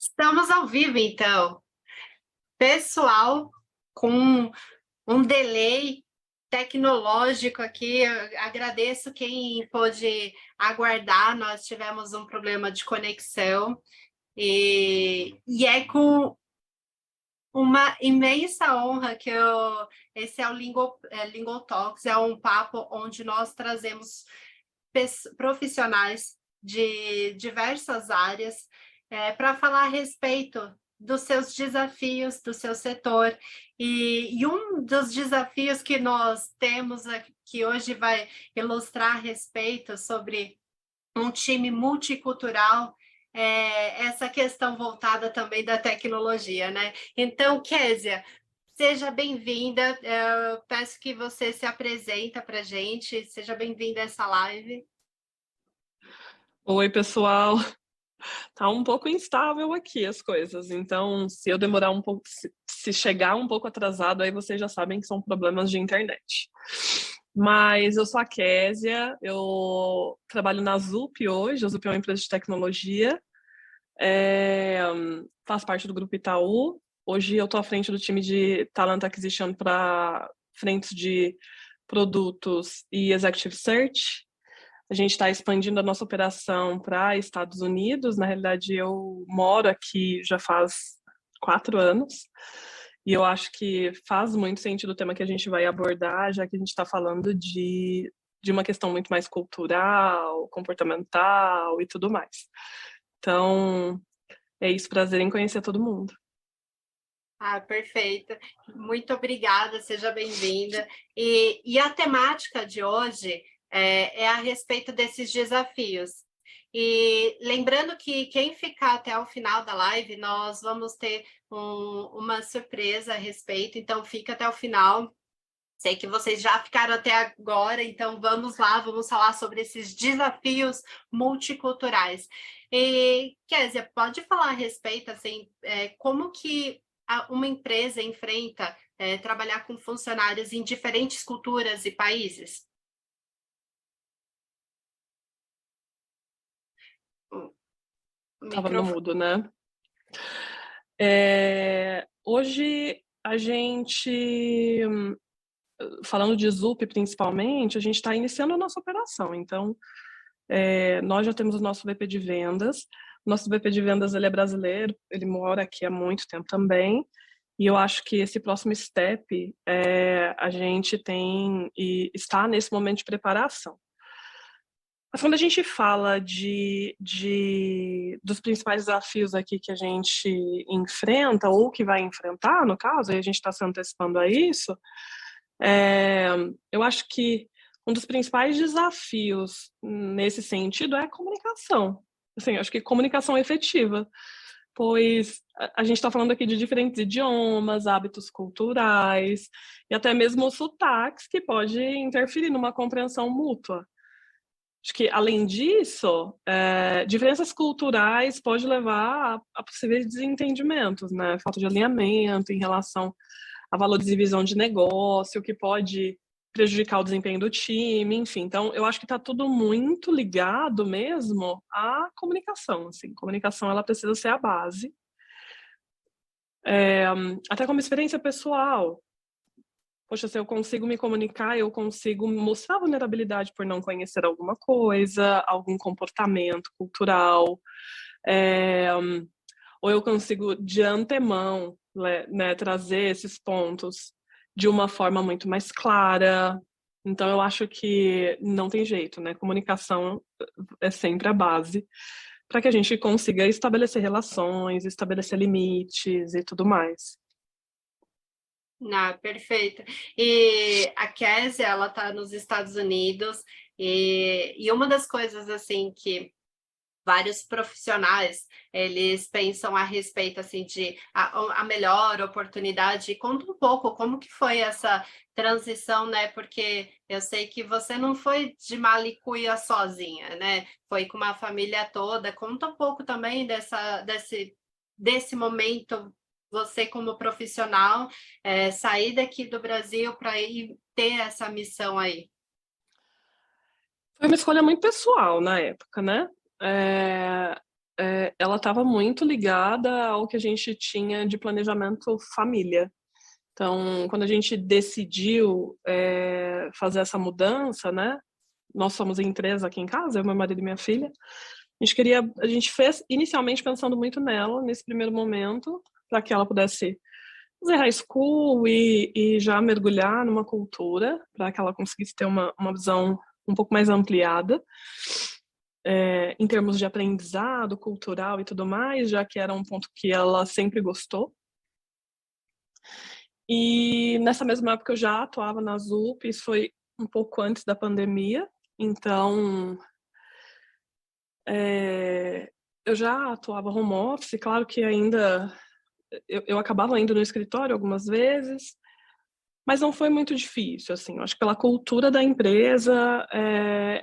Estamos ao vivo, então. Pessoal, com um delay tecnológico aqui, eu agradeço quem pôde aguardar, nós tivemos um problema de conexão e é com uma imensa honra que esse é o Lingo Talks, é um papo onde nós trazemos profissionais de diversas áreas para falar a respeito dos seus desafios, do seu setor. E um dos desafios que nós temos aqui hoje vai ilustrar a respeito sobre um time multicultural, essa questão voltada também da tecnologia, né? Então, Késia, seja bem-vinda. Eu peço que você se apresenta para a gente. Seja bem-vinda a essa live. Oi, pessoal. Tá um pouco instável aqui as coisas, então se eu demorar um pouco, se chegar um pouco atrasado, aí vocês já sabem que são problemas de internet. Mas eu sou a Késia, eu trabalho na Zup hoje, a Zup é uma empresa de tecnologia, faço parte do Grupo Itaú. Hoje eu estou à frente do time de Talent Acquisition para frentes de produtos e Executive Search. A gente está expandindo a nossa operação para Estados Unidos. Na realidade, eu moro aqui já faz 4 anos. E eu acho que faz muito sentido o tema que a gente vai abordar, já que a gente está falando de uma questão muito mais cultural, comportamental e tudo mais. Então, é isso. Prazer em conhecer todo mundo. Ah, perfeito. Muito obrigada, seja bem-vinda. E a temática de hoje é a respeito desses desafios. E lembrando que quem ficar até o final da live, nós vamos ter uma surpresa a respeito, então fica até o final. Sei que vocês já ficaram até agora, então vamos lá, vamos falar sobre esses desafios multiculturais. E, Késia, pode falar a respeito, assim, como que uma empresa enfrenta trabalhar com funcionários em diferentes culturas e países? Tava no mudo, né? Hoje a gente, falando de Zup principalmente, a gente está iniciando a nossa operação. Então, nós já temos o nosso VP de vendas. Nosso VP de vendas, ele é brasileiro, ele mora aqui há muito tempo também. E eu acho que esse próximo step, a gente tem e está nesse momento de preparação. Mas quando a gente fala dos principais desafios aqui que a gente enfrenta, ou que vai enfrentar, no caso, e a gente está se antecipando a isso, eu acho que um dos principais desafios nesse sentido é a comunicação. Assim, acho que comunicação efetiva, pois a gente está falando aqui de diferentes idiomas, hábitos culturais, e até mesmo sotaques que pode interferir numa compreensão mútua. Acho que, além disso, diferenças culturais pode levar a possíveis desentendimentos, né? Falta de alinhamento em relação a valores e visão de negócio, que pode prejudicar o desempenho do time, enfim. Então, eu acho que está tudo muito ligado mesmo à comunicação. Assim. Comunicação, ela precisa ser a base. Até como experiência pessoal. Poxa, se eu consigo me comunicar, eu consigo mostrar vulnerabilidade por não conhecer alguma coisa, algum comportamento cultural, ou eu consigo, de antemão, né, trazer esses pontos de uma forma muito mais clara. Então, eu acho que não tem jeito, né? Comunicação é sempre a base para que a gente consiga estabelecer relações, estabelecer limites e tudo mais. Ah, perfeito. E a Kézia, ela está nos Estados Unidos, e uma das coisas, assim, que vários profissionais, eles pensam a respeito, assim, de a melhor oportunidade. Conta um pouco como que foi essa transição, né? Porque eu sei que você não foi de Malicuia sozinha, né? Foi com uma família toda. Conta um pouco também desse momento, você como profissional, sair daqui do Brasil para ir ter essa missão aí. Foi uma escolha muito pessoal na época, né? ela estava muito ligada ao que a gente tinha de planejamento família. Então, quando a gente decidiu fazer essa mudança, né? Nós somos em 3 aqui em casa, eu, meu marido e minha filha. A gente fez inicialmente pensando muito nela, nesse primeiro momento, para que ela pudesse fazer high school e já mergulhar numa cultura, para que ela conseguisse ter uma visão um pouco mais ampliada, em termos de aprendizado cultural e tudo mais, já que era um ponto que ela sempre gostou. E nessa mesma época eu já atuava na ZUP, isso foi um pouco antes da pandemia, então eu já atuava home office, claro que ainda eu acabava indo no escritório algumas vezes, mas não foi muito difícil, assim. Eu acho que pela cultura da empresa,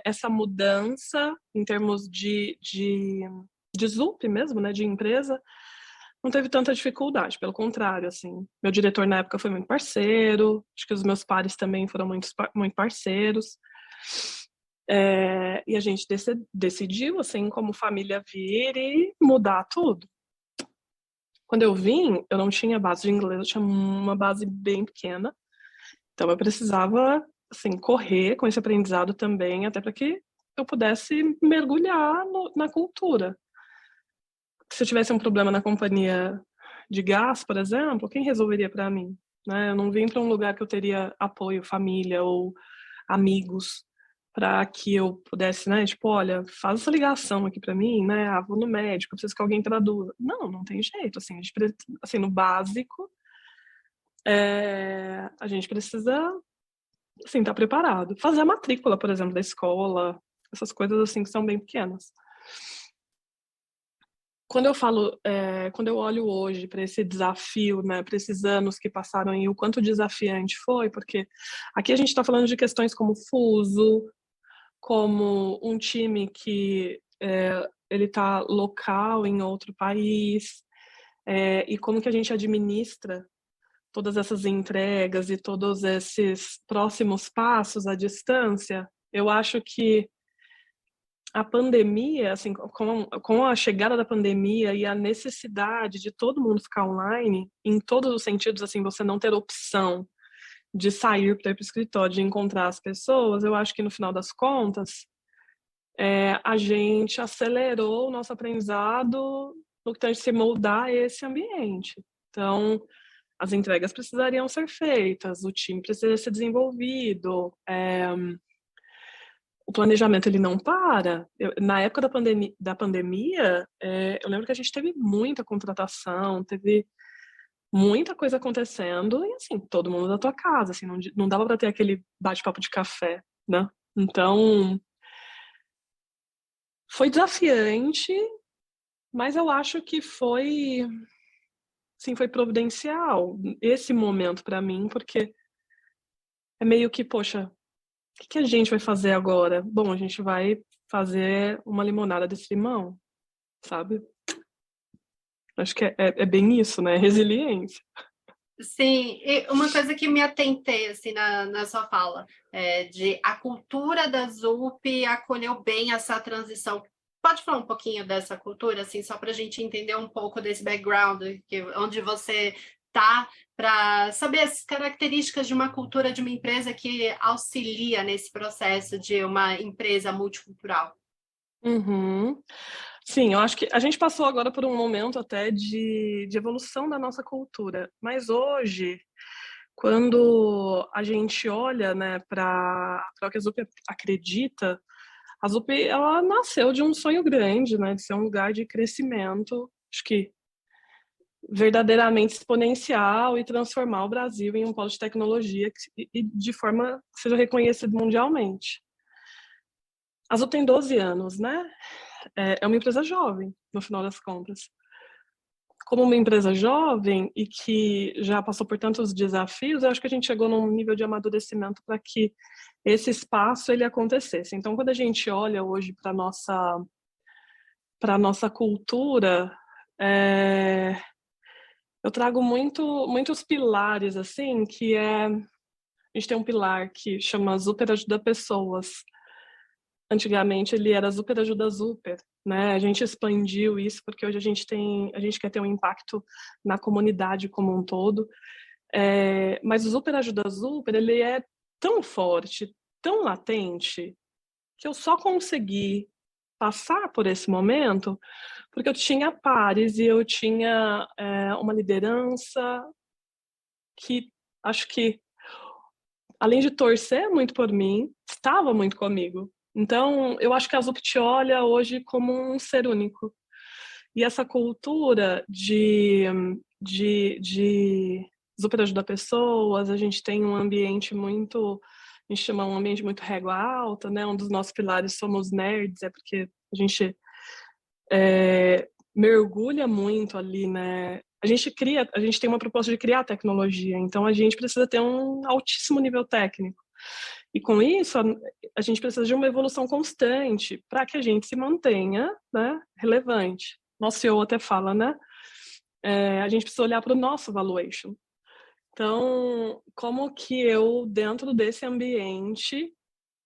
essa mudança em termos de ZUP mesmo, né, de empresa, não teve tanta dificuldade, pelo contrário, assim. Meu diretor na época foi muito parceiro, acho que os meus pares também foram muito parceiros. E a gente decidiu, assim, como família, vir e mudar tudo. Quando eu vim, eu não tinha base de inglês, eu tinha uma base bem pequena. Então eu precisava, assim, correr com esse aprendizado também, até para que eu pudesse mergulhar na cultura. Se eu tivesse um problema na companhia de gás, por exemplo, quem resolveria para mim? Né? Eu não vim para um lugar que eu teria apoio, família ou amigos, para que eu pudesse, né, tipo, olha, faz essa ligação aqui para mim, né, vou no médico, preciso que alguém traduza. Não tem jeito, assim, assim, no básico, a gente precisa, assim, estar preparado. Fazer a matrícula, por exemplo, da escola, essas coisas, assim, que são bem pequenas. Quando eu olho hoje para esse desafio, né, para esses anos que passaram e o quanto desafiante foi, porque aqui a gente está falando de questões como fuso, como um time que ele está local em outro país, e como que a gente administra todas essas entregas e todos esses próximos passos à distância. Eu acho que a pandemia, assim, com a chegada da pandemia e a necessidade de todo mundo ficar online, em todos os sentidos, assim, você não ter opção de sair para ir para o escritório, de encontrar as pessoas, eu acho que no final das contas, a gente acelerou o nosso aprendizado no que tange se moldar a esse ambiente. Então, as entregas precisariam ser feitas, o time precisa ser desenvolvido, o planejamento ele não para. Na época da pandemia, eu lembro que a gente teve muita contratação, teve muita coisa acontecendo e assim todo mundo da tua casa, assim não dava para ter aquele bate-papo de café, né? Então foi desafiante, mas eu acho que foi, sim, foi providencial esse momento para mim, porque é meio que, poxa, o que a gente vai fazer agora? Bom, a gente vai fazer uma limonada desse limão, sabe? Acho que é bem isso, né? Resiliência. Sim, e uma coisa que me atentei assim na sua fala, de a cultura da ZUP acolheu bem essa transição. Pode falar um pouquinho dessa cultura, assim, só para a gente entender um pouco desse background, onde você está, para saber as características de uma cultura de uma empresa que auxilia nesse processo de uma empresa multicultural. Uhum. Sim, eu acho que a gente passou agora por um momento até de evolução da nossa cultura, mas hoje, quando a gente olha, né, para o que a ZUP acredita, a ZUP ela nasceu de um sonho grande, né, de ser um lugar de crescimento, acho que verdadeiramente exponencial e transformar o Brasil em um polo de tecnologia e de forma que seja reconhecido mundialmente. A ZUP tem 12 anos, né? É uma empresa jovem, no final das contas. Como uma empresa jovem e que já passou por tantos desafios, eu acho que a gente chegou num nível de amadurecimento para que esse espaço ele acontecesse. Então, quando a gente olha hoje para nossa cultura, eu trago muitos pilares assim, a gente tem um pilar que chama Super Ajuda Pessoas. antigamente ele era Super Ajuda Super, né? A gente expandiu isso porque hoje a gente quer ter um impacto na comunidade como um todo. Mas o Super Ajuda Super, ele é tão forte, tão latente, que eu só consegui passar por esse momento porque eu tinha pares e eu tinha uma liderança que acho que, além de torcer muito por mim, estava muito comigo. Então, eu acho que a Zup te olha hoje como um ser único. E essa cultura de super ajudar pessoas, a gente tem um ambiente muito, a gente chama um ambiente muito régua alta, né? Um dos nossos pilares somos nerds, é porque a gente mergulha muito ali, né? A gente tem uma proposta de criar tecnologia, então a gente precisa ter um altíssimo nível técnico. E com isso, a gente precisa de uma evolução constante para que a gente se mantenha, né, relevante. Nosso CEO até fala, né? A gente precisa olhar para o nosso valuation. Então, como que eu, dentro desse ambiente,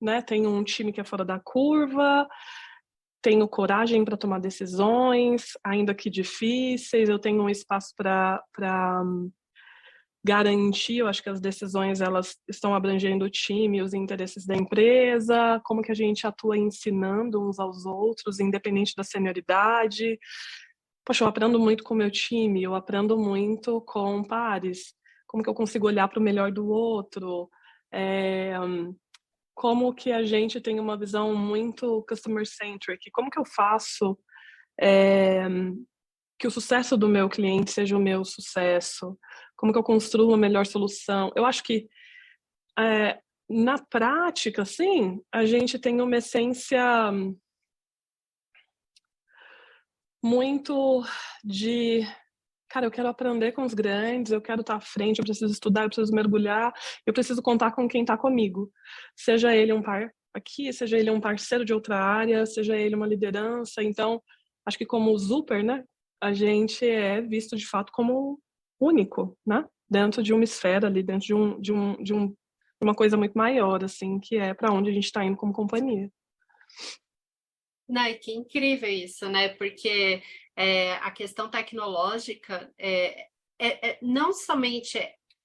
né, tenho um time que é fora da curva, tenho coragem para tomar decisões, ainda que difíceis, eu tenho um espaço para garantir, eu acho que as decisões elas estão abrangendo o time, os interesses da empresa, como que a gente atua ensinando uns aos outros, independente da senioridade. Poxa, eu aprendo muito com o meu time, eu aprendo muito com pares, como que eu consigo olhar para o melhor do outro, como que a gente tem uma visão muito customer-centric, como que eu faço que o sucesso do meu cliente seja o meu sucesso, como que eu construo uma melhor solução. Eu acho que, na prática, sim, a gente tem uma essência muito de, cara, eu quero aprender com os grandes, eu quero estar à frente, eu preciso estudar, eu preciso mergulhar, eu preciso contar com quem está comigo. Seja ele um par aqui, seja ele um parceiro de outra área, seja ele uma liderança. Então, acho que como Super, né, a gente é visto de fato como único, né? Dentro de uma esfera ali, dentro de uma coisa muito maior, assim, que é para onde a gente está indo como companhia. Não, e que incrível isso, né? Porque a questão tecnológica não somente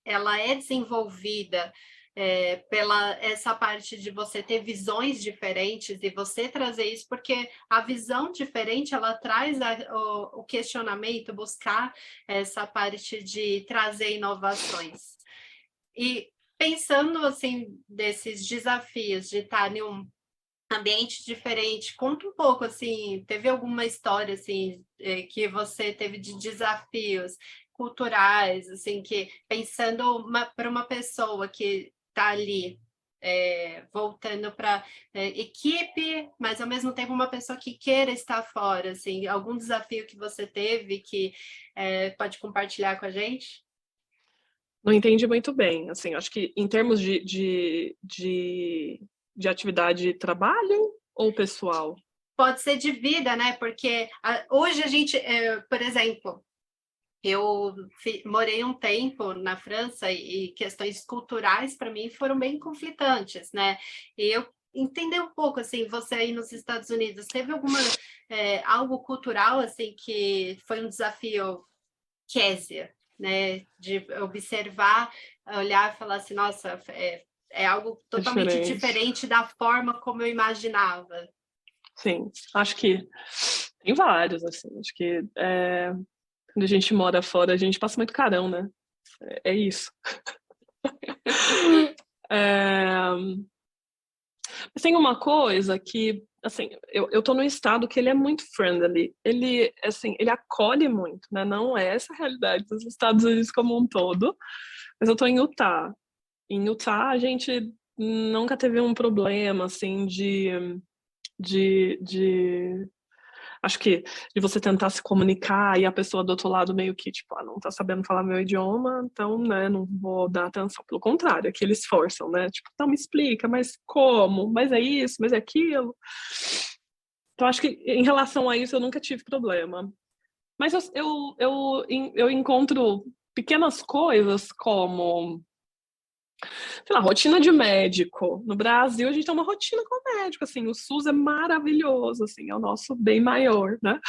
ela é desenvolvida pela essa parte de você ter visões diferentes e você trazer isso, porque a visão diferente ela traz o questionamento, buscar essa parte de trazer inovações. E pensando assim desses desafios de estar em um ambiente diferente, conta um pouco assim, teve alguma história assim que você teve de desafios culturais, assim, que pensando para uma pessoa que está ali voltando para equipe, mas ao mesmo tempo uma pessoa que queira estar fora, assim, algum desafio que você teve que pode compartilhar com a gente? Não entendi muito bem, assim, acho que em termos de atividade de trabalho ou pessoal? Pode ser de vida, né? Porque hoje a gente, por exemplo, eu morei um tempo na França e questões culturais para mim foram bem conflitantes, né? E eu entender um pouco assim, você aí nos Estados Unidos, teve algo cultural assim que foi um desafio Késia, né? De observar, olhar e falar assim, nossa, é algo É totalmente diferente. diferente da forma como eu imaginava. Sim, acho que tem vários, assim, acho que quando a gente mora fora, a gente passa muito carão, né? É isso. Mas tem uma coisa que, assim, eu tô num estado que ele é muito friendly. Ele, assim, ele acolhe muito, né? Não é essa a realidade dos Estados Unidos como um todo. Mas eu tô em Utah. Em Utah, a gente nunca teve um problema, assim, de acho que de você tentar se comunicar e a pessoa do outro lado meio que, tipo, não tá sabendo falar meu idioma, então, né, não vou dar atenção. Pelo contrário, é que eles forçam, né? Tipo, não, me explica, mas como? Mas é isso, mas é aquilo. Então, acho que em relação a isso eu nunca tive problema. Mas eu encontro pequenas coisas como sei lá, rotina de médico. No Brasil, a gente tem uma rotina com o médico, assim, o SUS é maravilhoso, assim, é o nosso bem maior, né?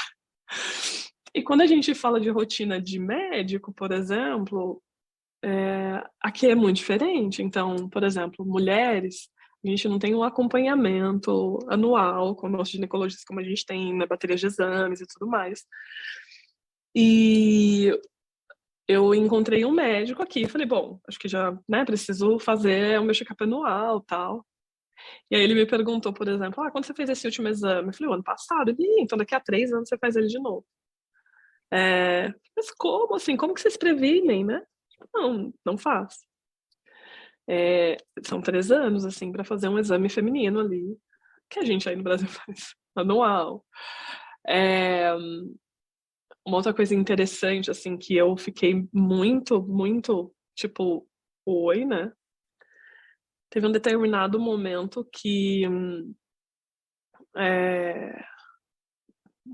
E quando a gente fala de rotina de médico, por exemplo, aqui é muito diferente. Então, por exemplo, mulheres, a gente não tem um acompanhamento anual com o nosso ginecologista, como a gente tem na bateria de exames e tudo mais. E eu encontrei um médico aqui, falei, bom, acho que já, né, preciso fazer o meu check-up anual, tal. E aí ele me perguntou, por exemplo, quando você fez esse último exame? Eu falei, o ano passado. Ele, então daqui a 3 anos você faz ele de novo. Mas como assim? Como que vocês previnem, né? Não, não faz. São 3 anos, assim, para fazer um exame feminino ali, que a gente aí no Brasil faz anual. Uma outra coisa interessante, assim, que eu fiquei muito, muito, tipo, oi, né? Teve um determinado momento que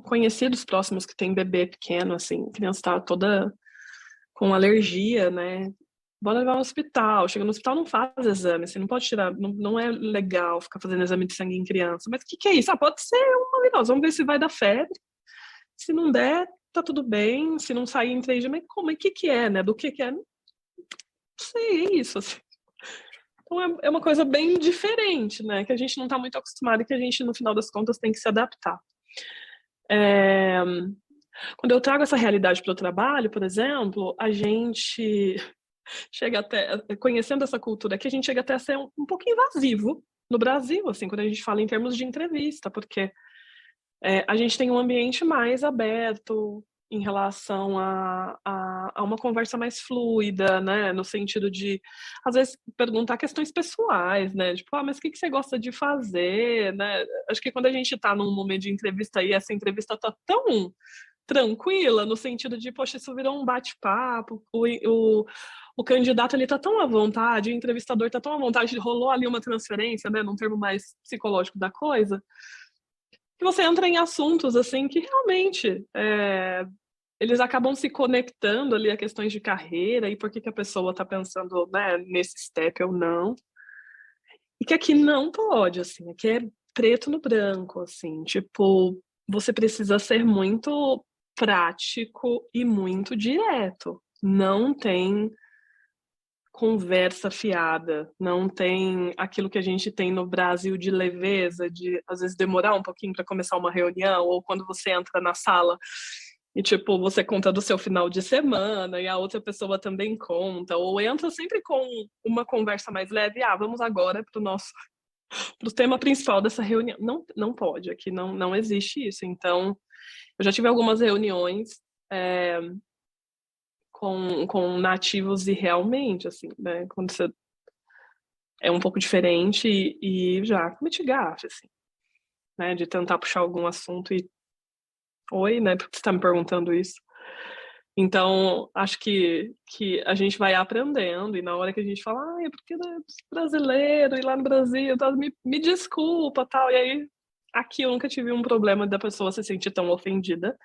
conhecidos próximos que tem bebê pequeno, assim, a criança tá toda com alergia, né? Bora levar no hospital. Chega no hospital, não faz exame, você não pode tirar, não é legal ficar fazendo exame de sangue em criança. Mas o que é isso? Pode ser uma virose, vamos ver se vai dar febre. Se não der, tá tudo bem. Se não sair em 3 dias, mas como? O que é, né? Do que é? Não sei, é isso, assim. Então é uma coisa bem diferente, né? Que a gente não está muito acostumado e que a gente, no final das contas, tem que se adaptar. Quando eu trago essa realidade para o trabalho, por exemplo, a gente chega até, conhecendo essa cultura aqui, a gente chega até a ser um pouquinho invasivo no Brasil, assim, quando a gente fala em termos de entrevista, porque a gente tem um ambiente mais aberto em relação a uma conversa mais fluida, né? No sentido de, às vezes, perguntar questões pessoais, né? Tipo, mas o que você gosta de fazer, né? Acho que quando a gente está num momento de entrevista e essa entrevista tá tão tranquila, no sentido de, poxa, isso virou um bate-papo, o candidato ele tá tão à vontade, o entrevistador tá tão à vontade, rolou ali uma transferência, né, num termo mais psicológico da coisa, que você entra em assuntos assim que realmente eles acabam se conectando ali a questões de carreira e por que a pessoa está pensando, né, nesse step ou não. E que aqui não pode, assim, aqui é preto no branco, assim, tipo, você precisa ser muito prático e muito direto. Não tem conversa fiada, não tem aquilo que a gente tem no Brasil de leveza, de às vezes demorar um pouquinho para começar uma reunião, ou quando você entra na sala e tipo, você conta do seu final de semana e a outra pessoa também conta, ou entra sempre com uma conversa mais leve, vamos agora para o tema principal dessa reunião. Não, não pode, aqui não existe isso. Então, eu já tive algumas reuniões com nativos e realmente, assim, né, quando você é um pouco diferente e já cometi gafe, assim, né, de tentar puxar algum assunto e oi, né, porque você tá me perguntando isso. Então, acho que a gente vai aprendendo e na hora que a gente fala, é porque é brasileiro e lá no Brasil, tá, me desculpa, tal, e aí aqui eu nunca tive um problema da pessoa se sentir tão ofendida,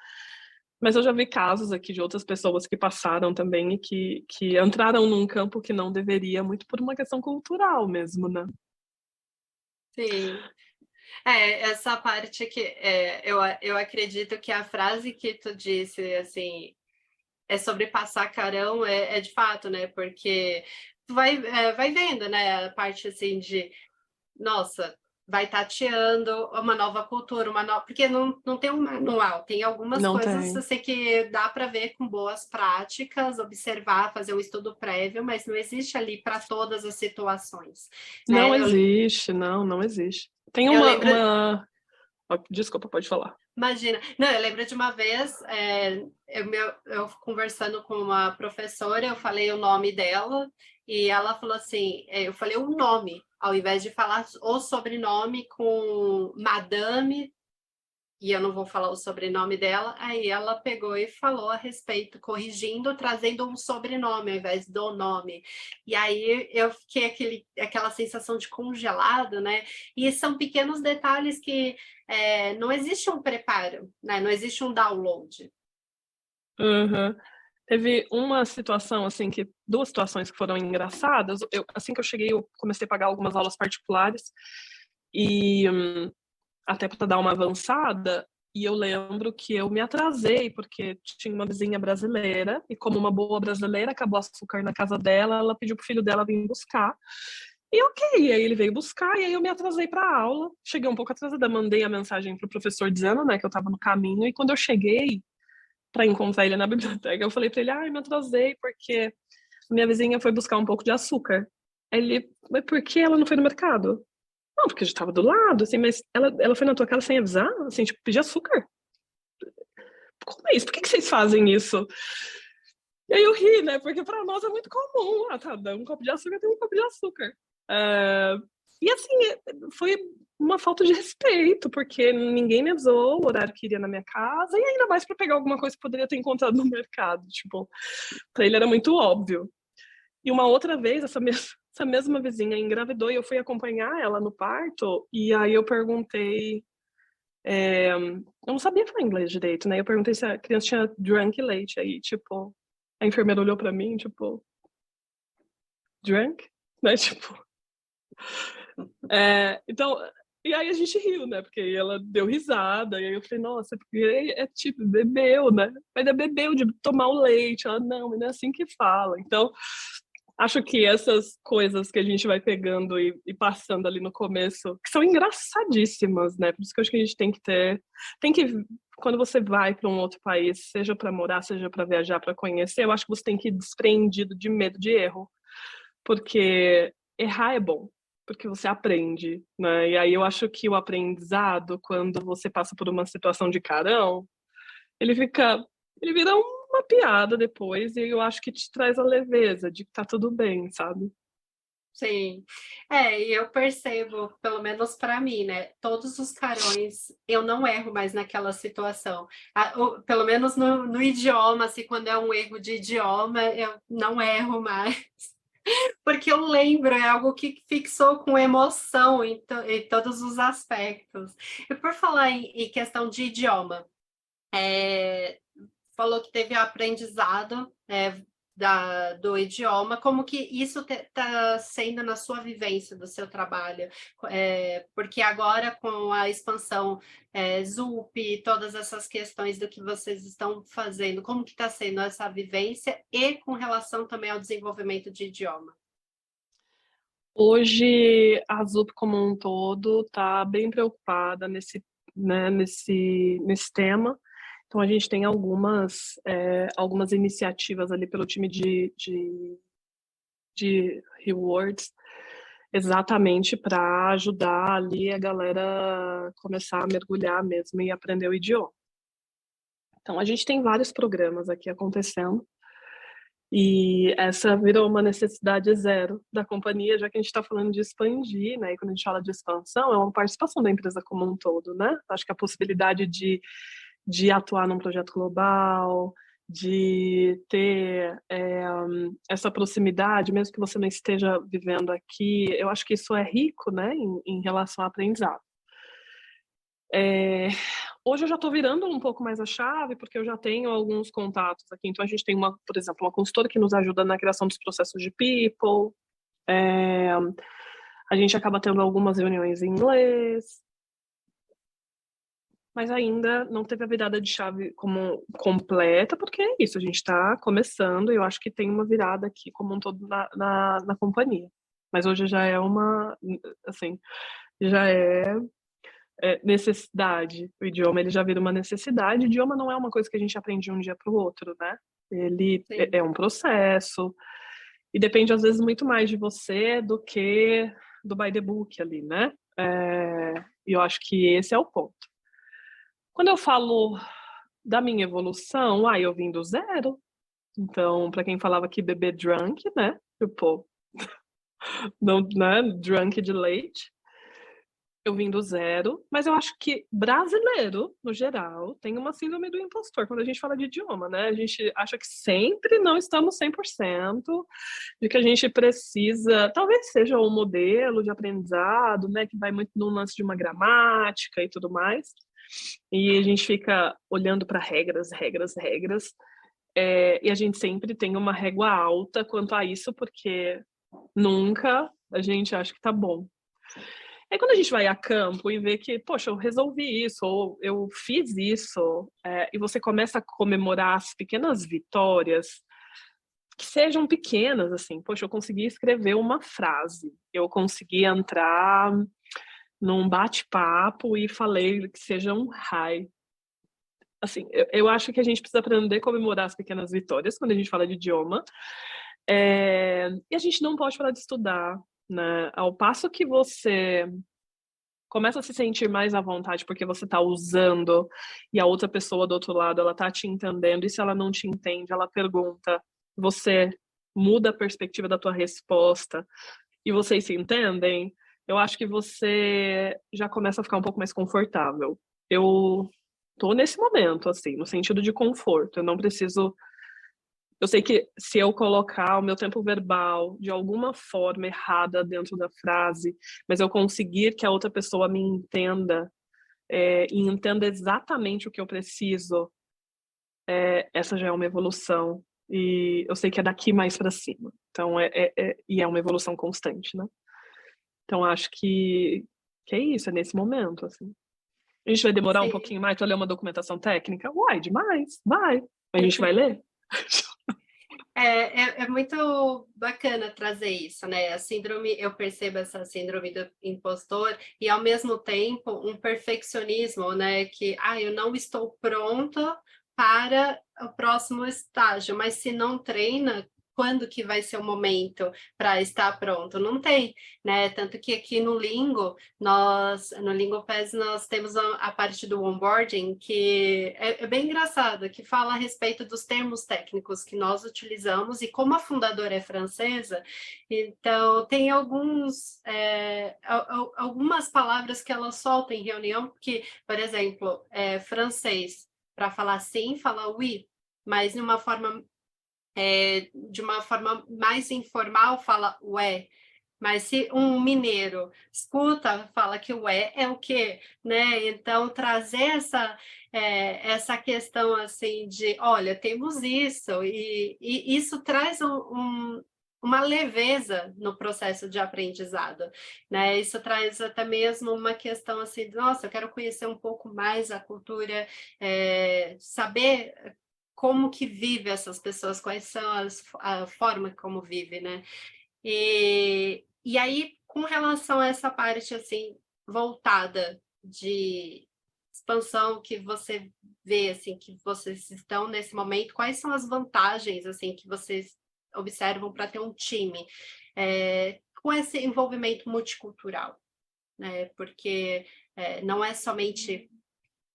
mas eu já vi casos aqui de outras pessoas que passaram também e que entraram num campo que não deveria, muito por uma questão cultural mesmo, né? Sim. Essa parte que eu acredito que a frase que tu disse, assim, é sobre passar carão, é de fato, né? Porque tu vai vendo, né? A parte assim de, nossa, vai tateando uma nova cultura, uma nova. Porque não tem um manual, tem algumas Não coisas tem. assim que dá para ver com boas práticas, observar, fazer um estudo prévio, mas não existe ali para todas as situações, Não né? existe, não existe. Tem Eu lembro. Desculpa, pode falar. Imagina. Não, eu lembro de uma vez, eu conversando com uma professora, eu falei o nome dela, e ela falou assim, eu falei o nome, ao invés de falar o sobrenome com madame, e eu não vou falar o sobrenome dela, aí ela pegou e falou a respeito, corrigindo, trazendo um sobrenome ao invés do nome. E aí eu fiquei aquela sensação de congelado, né? E são pequenos detalhes que não existe um preparo, né? Não existe um download. Uhum. Teve uma situação, assim, duas situações que foram engraçadas. Assim que eu cheguei, eu comecei a pagar algumas aulas particulares e até para dar uma avançada, e eu lembro que eu me atrasei, porque tinha uma vizinha brasileira, e como uma boa brasileira, acabou açúcar na casa dela, ela pediu pro filho dela vir buscar. E ok, aí ele veio buscar, e aí eu me atrasei para a aula. Cheguei um pouco atrasada, mandei a mensagem pro professor dizendo, né, que eu estava no caminho, e quando eu cheguei para encontrar ele na biblioteca, eu falei para ele, me atrasei porque minha vizinha foi buscar um pouco de açúcar. Aí ele, mas por que ela não foi no mercado? Não, porque a gente tava do lado, assim, mas ela foi na tua casa sem avisar? Assim, tipo, pedir açúcar? Como é isso? Por que vocês fazem isso? E aí eu ri, né? Porque pra nós é muito comum. Tá, dá um copo de açúcar, tem um copo de açúcar. E assim, foi uma falta de respeito, porque ninguém me avisou o horário que iria na minha casa, e ainda mais para pegar alguma coisa que poderia ter encontrado no mercado. Tipo, pra ele era muito óbvio. E uma outra vez, essa mesma vizinha engravidou e eu fui acompanhar ela no parto, e aí eu perguntei. Eu não sabia falar inglês direito, né? Eu perguntei se a criança tinha drunk leite. Aí, tipo, a enfermeira olhou pra mim, tipo, drunk? Né? Tipo. Então, e aí a gente riu, né? Porque ela deu risada, e aí eu falei, nossa, porque tipo, bebeu, né? Mas é bebeu de tomar o leite. Ela, não, mas não é assim que fala. Então, acho que essas coisas que a gente vai pegando e passando ali no começo, que são engraçadíssimas, né? Por isso que eu acho que a gente tem que, quando você vai para um outro país, seja para morar, seja para viajar, para conhecer, eu acho que você tem que ir desprendido de medo de erro, porque errar é bom, porque você aprende, né? E aí eu acho que o aprendizado, quando você passa por uma situação de carão, ele fica, ele vira uma piada depois, e eu acho que te traz a leveza de que tá tudo bem, sabe? Sim. E eu percebo, pelo menos para mim, né? Todos os carões, eu não erro mais naquela situação. Pelo menos no idioma, assim, quando é um erro de idioma, eu não erro mais. Porque eu lembro, é algo que fixou com emoção em todos os aspectos. E por falar em questão de idioma, falou que teve aprendizado do idioma, como que isso está sendo na sua vivência do seu trabalho? Porque agora com a expansão ZUP, todas essas questões do que vocês estão fazendo, como que está sendo essa vivência e com relação também ao desenvolvimento de idioma? Hoje, a ZUP como um todo está bem preocupada né, nesse tema. Então, a gente tem algumas iniciativas ali pelo time de rewards, exatamente para ajudar ali a galera começar a mergulhar mesmo e aprender o idioma. Então, a gente tem vários programas aqui acontecendo. E essa virou uma necessidade zero da companhia, já que a gente está falando de expandir, né? E quando a gente fala de expansão, é uma participação da empresa como um todo, né? Acho que a possibilidade de atuar num projeto global, de ter essa proximidade, mesmo que você não esteja vivendo aqui, eu acho que isso é rico, né? Em relação ao aprendizado. Hoje eu já estou virando um pouco mais a chave, porque eu já tenho alguns contatos aqui. Então, a gente tem, por exemplo, uma consultora que nos ajuda na criação dos processos de people. A gente acaba tendo algumas reuniões em inglês, mas ainda não teve a virada de chave como completa, porque é isso, a gente está começando e eu acho que tem uma virada aqui como um todo na companhia. Mas hoje já é assim, já é necessidade. O idioma ele já vira uma necessidade. O idioma não é uma coisa que a gente aprende de um dia para o outro, né? Ele é um processo e depende às vezes muito mais de você do que do by the book ali, né? E eu acho que esse é o ponto. Quando eu falo da minha evolução, eu vim do zero. Então, para quem falava que beber drunk, né? Tipo, não, né? Drunk de leite. Eu vim do zero, mas eu acho que brasileiro, no geral, tem uma síndrome do impostor quando a gente fala de idioma, né? A gente acha que sempre não estamos 100%, de que a gente precisa, talvez seja um modelo de aprendizado, né, que vai muito no lance de uma gramática e tudo mais, e a gente fica olhando para regras, regras, regras, E a gente sempre tem uma régua alta quanto a isso, porque nunca a gente acha que tá bom. Aí quando a gente vai a campo e vê que, poxa, eu resolvi isso, ou eu fiz isso, e você começa a comemorar as pequenas vitórias, que sejam pequenas, assim, poxa, eu consegui escrever uma frase, eu consegui entrar num bate-papo e falei que seja um hi. Assim, eu acho que a gente precisa aprender a comemorar as pequenas vitórias quando a gente fala de idioma, e a gente não pode parar de estudar, né? Ao passo que você começa a se sentir mais à vontade porque você está usando e a outra pessoa do outro lado ela está te entendendo, e se ela não te entende, ela pergunta, você muda a perspectiva da tua resposta e vocês se entendem, eu acho que você já começa a ficar um pouco mais confortável. Eu tô nesse momento, assim, no sentido de conforto, eu não preciso. Eu sei que se eu colocar o meu tempo verbal de alguma forma errada dentro da frase, mas eu conseguir que a outra pessoa me entenda, e entenda exatamente o que eu preciso, essa já é uma evolução. E eu sei que é daqui mais para cima. Então, e é uma evolução constante, né? Então, acho que é isso, é nesse momento, assim. A gente vai demorar um Sim. pouquinho mais para ler uma documentação técnica? Uai, demais, vai. A gente vai ler? É muito bacana trazer isso, né? A síndrome, eu percebo essa síndrome do impostor e, ao mesmo tempo, um perfeccionismo, né? Que, eu não estou pronta para o próximo estágio, mas se não treina, quando que vai ser o momento para estar pronto? Não tem, né? Tanto que aqui no LingoPass, nós temos a parte do onboarding, que é bem engraçada, que fala a respeito dos termos técnicos que nós utilizamos, e como a fundadora é francesa, então tem algumas palavras que ela solta em reunião, que, por exemplo, francês, para falar sim, fala oui, mas de uma forma mais informal, fala ué. Mas se um mineiro escuta, fala que o é o quê, né? Então, trazer essa questão assim de, olha, temos isso, e isso traz uma leveza no processo de aprendizado, né? Isso traz até mesmo uma questão assim, nossa, eu quero conhecer um pouco mais a cultura, saber como que vive essas pessoas, quais são a forma como vive, né? E aí, com relação a essa parte assim voltada de expansão que você vê assim que vocês estão nesse momento, quais são as vantagens assim que vocês observam para ter um time com esse envolvimento multicultural, né? Porque não é somente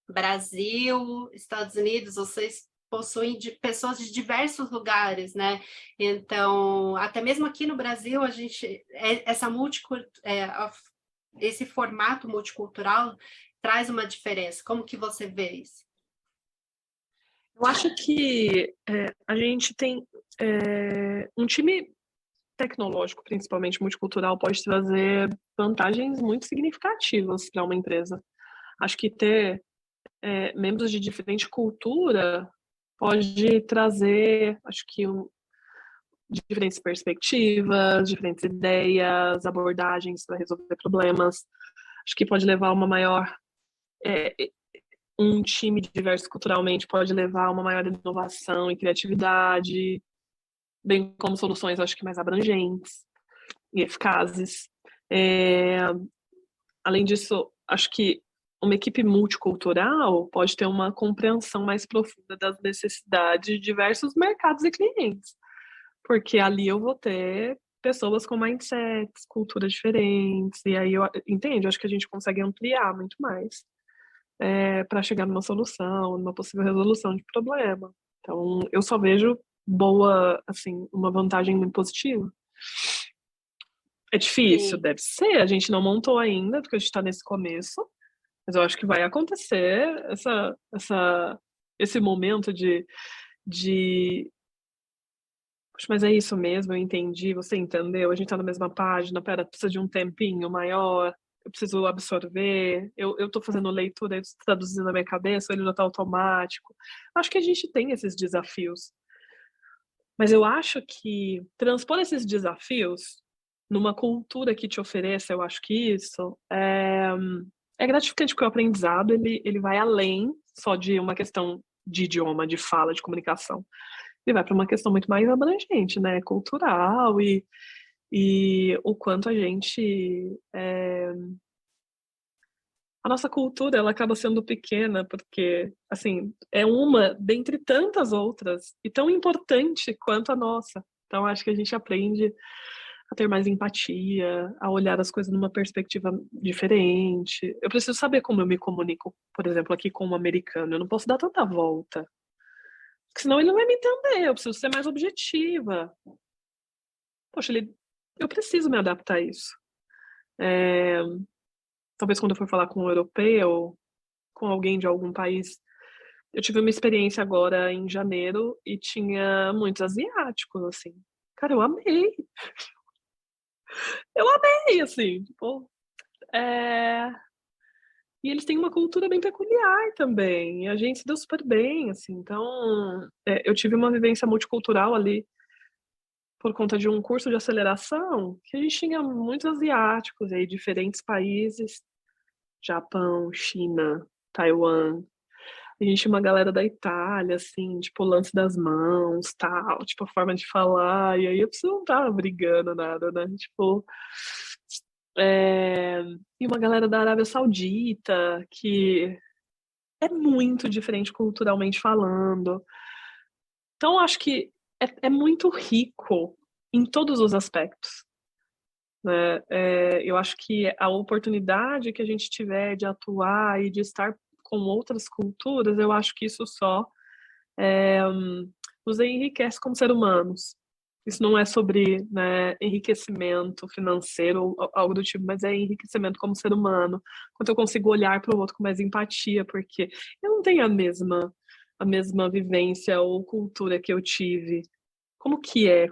Brasil, Estados Unidos, vocês possuem pessoas de diversos lugares, né? Então, até mesmo aqui no Brasil, a gente esse formato multicultural traz uma diferença. Como que você vê isso? Eu acho que a gente tem um time tecnológico, principalmente multicultural, pode trazer vantagens muito significativas para uma empresa. Acho que ter membros de diferente cultura pode trazer, acho que diferentes perspectivas, diferentes ideias, abordagens para resolver problemas. Acho que pode levar a uma maior um time diverso culturalmente pode levar a uma maior inovação e criatividade, bem como soluções, acho que mais abrangentes e eficazes. Além disso, acho que uma equipe multicultural pode ter uma compreensão mais profunda das necessidades de diversos mercados e clientes, porque ali eu vou ter pessoas com mindsets, culturas diferentes, e aí entende? Acho que a gente consegue ampliar muito mais para chegar numa solução, numa possível resolução de problema. Então, eu só vejo assim, uma vantagem muito positiva. É difícil, Sim. deve ser, a gente não montou ainda, porque a gente está nesse começo, mas eu acho que vai acontecer esse momento de Poxa, mas é isso mesmo, eu entendi, você entendeu, a gente tá na mesma página, pera, precisa de um tempinho maior, eu preciso absorver, eu tô fazendo leitura, eu tô traduzindo na minha cabeça, ele já tá automático. Acho que a gente tem esses desafios. Mas eu acho que transpor esses desafios numa cultura que te ofereça, eu acho que isso é gratificante, porque o aprendizado ele vai além só de uma questão de idioma, de fala, de comunicação. Ele vai para uma questão muito mais abrangente, né? Cultural e o quanto a gente. A nossa cultura ela acaba sendo pequena, porque, assim, é uma dentre tantas outras e tão importante quanto a nossa. Então, acho que a gente aprende a ter mais empatia, a olhar as coisas numa perspectiva diferente. Eu preciso saber como eu me comunico, por exemplo, aqui com um americano. Eu não posso dar tanta volta, porque senão ele não vai me entender. Eu preciso ser mais objetiva. Poxa, eu preciso me adaptar a isso. É, talvez quando eu for falar com um europeu, com alguém de algum país. Eu tive uma experiência agora em janeiro e tinha muitos asiáticos, assim. Cara, eu amei. Eu amei, assim. Tipo, é... E eles têm uma cultura bem peculiar também. E a gente se deu super bem, assim. Então, eu tive uma vivência multicultural ali por conta de um curso de aceleração que a gente tinha muitos asiáticos aí, diferentes países. Japão, China, Taiwan. A gente tinha uma galera da Itália, assim, tipo, o lance das mãos, tal, tipo, a forma de falar, e aí a pessoa não tava brigando nada, né? Tipo, é... e uma galera da Arábia Saudita, que é muito diferente culturalmente falando. Então, acho que é muito rico em todos os aspectos, né? Eu acho que a oportunidade que a gente tiver de atuar e de estar com outras culturas, eu acho que isso só é, nos enriquece como ser humanos. Isso não é sobre, né, enriquecimento financeiro ou algo do tipo, mas é enriquecimento como ser humano. Quando eu consigo olhar para o outro com mais empatia, porque eu não tenho a mesma vivência ou cultura que eu tive. Como que é?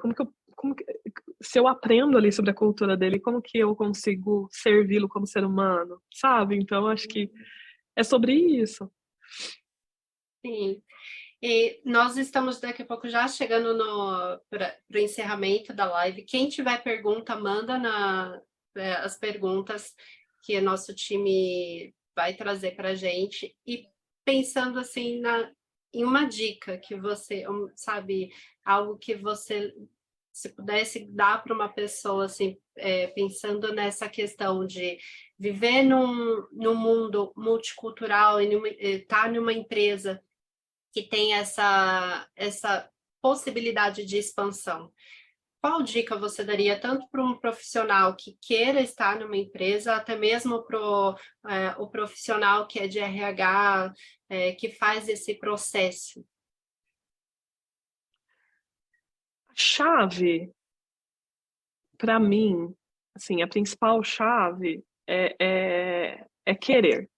Se eu aprendo ali sobre a cultura dele, como que eu consigo servi-lo como ser humano, sabe? Então, acho que é sobre isso. Sim. E nós estamos daqui a pouco já chegando para o encerramento da live. Quem tiver pergunta, manda as perguntas que o nosso time vai trazer para a gente. E pensando assim em uma dica que você, sabe, algo que você, se pudesse dar para uma pessoa, assim, pensando nessa questão de viver num mundo multicultural e estar numa empresa que tem essa possibilidade de expansão. Qual dica você daria tanto para um profissional que queira estar numa empresa, até mesmo para o profissional que é de RH, que faz esse processo? A chave, para mim, assim, a principal chave é querer.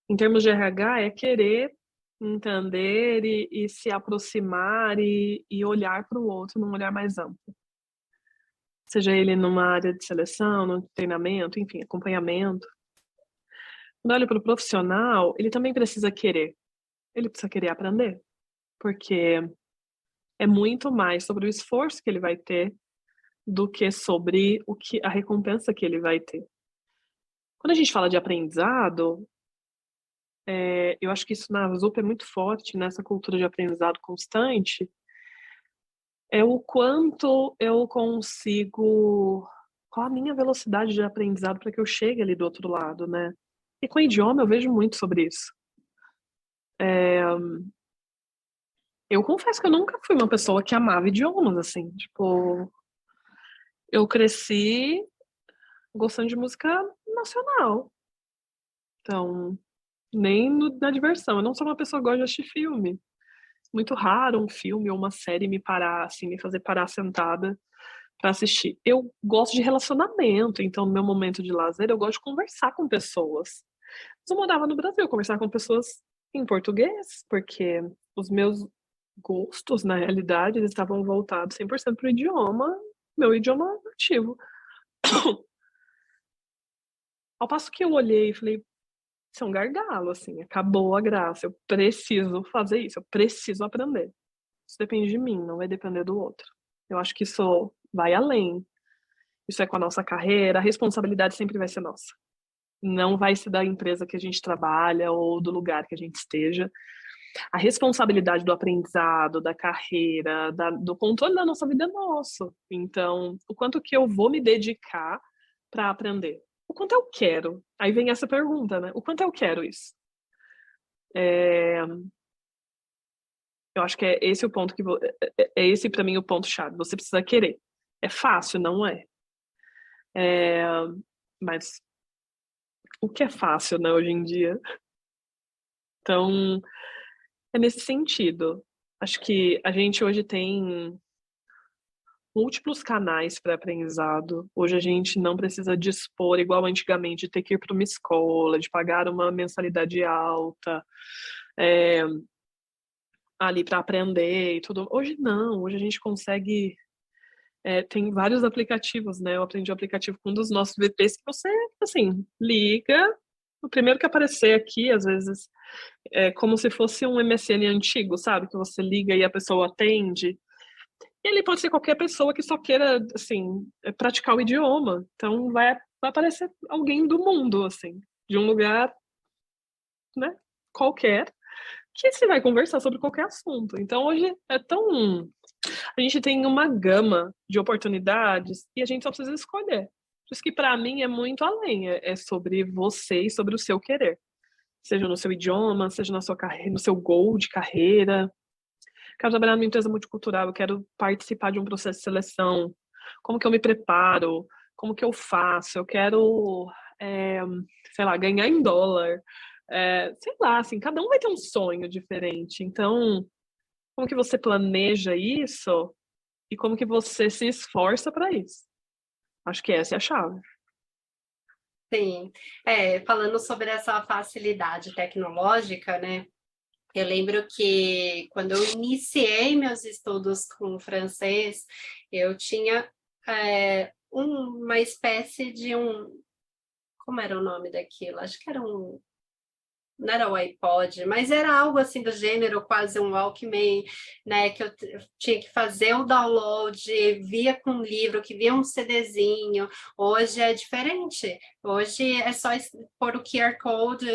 Em termos de RH, é querer entender e se aproximar e olhar para o outro num olhar mais amplo. Seja ele numa área de seleção, no treinamento, enfim, acompanhamento. Quando olha para o profissional, ele também precisa querer. Ele precisa querer aprender, porque é muito mais sobre o esforço que ele vai ter do que sobre a recompensa que ele vai ter. Quando a gente fala de aprendizado, eu acho que isso na ZUP é muito forte, nessa cultura de aprendizado constante, é o quanto eu consigo, qual a minha velocidade de aprendizado para que eu chegue ali do outro lado, né? E com o idioma eu vejo muito sobre isso. Eu confesso que eu nunca fui uma pessoa que amava idiomas, assim, tipo, eu cresci gostando de música nacional. Então, nem na diversão. Eu não sou uma pessoa que gosta de assistir filme. Muito raro um filme ou uma série me parar, assim, me fazer parar sentada para assistir. Eu gosto de relacionamento, então no meu momento de lazer eu gosto de conversar com pessoas. Mas eu morava no Brasil, conversar com pessoas em português, porque os meus gostos, na realidade, eles estavam voltados 100% para o idioma, meu idioma nativo. Ao passo que eu olhei e falei, isso é um gargalo, assim, acabou a graça, eu preciso fazer isso, eu preciso aprender. Isso depende de mim, não vai depender do outro. Eu acho que isso vai além. Isso é com a nossa carreira, a responsabilidade sempre vai ser nossa. Não vai ser da empresa que a gente trabalha ou do lugar que a gente esteja. A responsabilidade do aprendizado, da carreira, do controle da nossa vida é nosso. Então, o quanto que eu vou me dedicar para aprender? O quanto eu quero? Aí vem essa pergunta, né? O quanto eu quero isso? Eu acho que é esse o ponto é esse para mim o ponto chave. Você precisa querer. É fácil, não é? Mas o que é fácil, né, hoje em dia? Então, é nesse sentido. Acho que a gente hoje tem múltiplos canais para aprendizado. Hoje a gente não precisa dispor, igual antigamente, de ter que ir para uma escola, de pagar uma mensalidade alta, ali para aprender e tudo. Hoje não, hoje a gente consegue. Tem vários aplicativos, né? Eu aprendi o aplicativo com um dos nossos VPs que você, assim, liga. O primeiro que aparecer aqui, às vezes, é como se fosse um MSN antigo, sabe? Que você liga e a pessoa atende. E ele pode ser qualquer pessoa que só queira, assim, praticar o idioma. Então, vai aparecer alguém do mundo, assim, de um lugar, né, qualquer, que você vai conversar sobre qualquer assunto. Então, hoje é tão... A gente tem uma gama de oportunidades e a gente só precisa escolher. Por isso que, para mim, é muito além. É sobre você e sobre o seu querer. Seja no seu idioma, seja na sua carreira, no seu goal de carreira. Quero trabalhar numa empresa multicultural, eu quero participar de um processo de seleção. Como que eu me preparo? Como que eu faço? Eu quero, é, sei lá, ganhar em dólar. Sei lá, assim, cada um vai ter um sonho diferente. Então, como que você planeja isso e como que você se esforça para isso? Acho que essa é a chave. Sim, falando sobre essa facilidade tecnológica, né? Eu lembro que quando eu iniciei meus estudos com francês, eu tinha uma espécie de como era o nome daquilo? Acho que era não era o iPod, mas era algo assim do gênero, quase um Walkman, né? Que eu tinha que fazer o download, via com livro, que via um CDzinho. Hoje é diferente. Hoje é só pôr o QR Code,